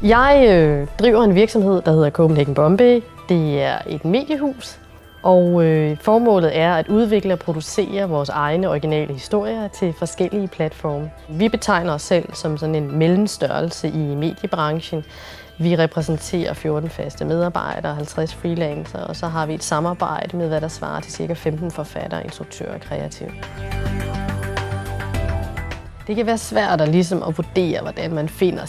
Jeg driver en virksomhed, der hedder Copenhagen Bombay. Det er et mediehus, og formålet er at udvikle og producere vores egne originale historier til forskellige platforme. Vi betegner os selv som sådan en mellemstørrelse i mediebranchen. Vi repræsenterer 14 faste medarbejdere, 50 freelancere, og så har vi et samarbejde med, hvad der svarer til ca. 15 forfattere, instruktører og kreative. Det kan være svært at vurdere, hvordan man finder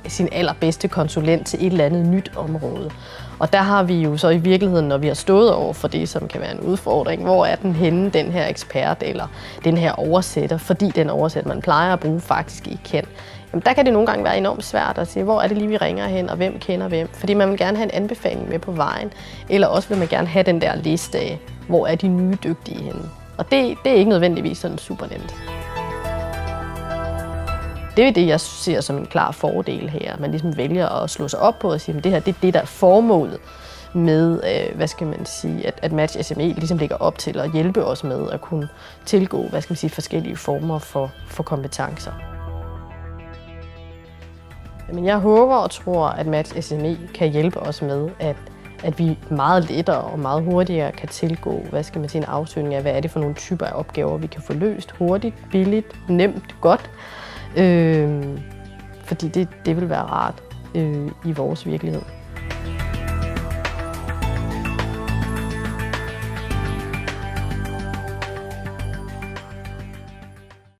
sin allerbedste konsulent til et eller andet nyt område. Og der har vi jo så i virkeligheden, når vi har stået over for det, som kan være en udfordring, hvor er den henne, den her ekspert eller den her oversætter, fordi den oversætter, man plejer at bruge, faktisk ikke kan. Jamen, der kan det nogle gange være enormt svært at sige, hvor er det lige, vi ringer hen, og hvem kender hvem. Fordi man vil gerne have en anbefaling med på vejen, eller også vil man gerne have den der liste af, hvor er de nye dygtige henne. Og det er ikke nødvendigvis sådan super nemt. Det er det, jeg ser som en klar fordel her. Man ligesom vælger at slå sig op på og sige, at det her det er det, der er formålet med, at Match SME ligesom ligger op til at hjælpe os med at kunne tilgå, forskellige former for kompetencer. Men jeg håber og tror, at Match SME kan hjælpe os med, at vi meget lettere og meget hurtigere kan tilgå, en afsøgning af, hvad er det for nogle typer af opgaver, vi kan få løst hurtigt, billigt, nemt, godt. Fordi det vil være rart i vores virkelighed.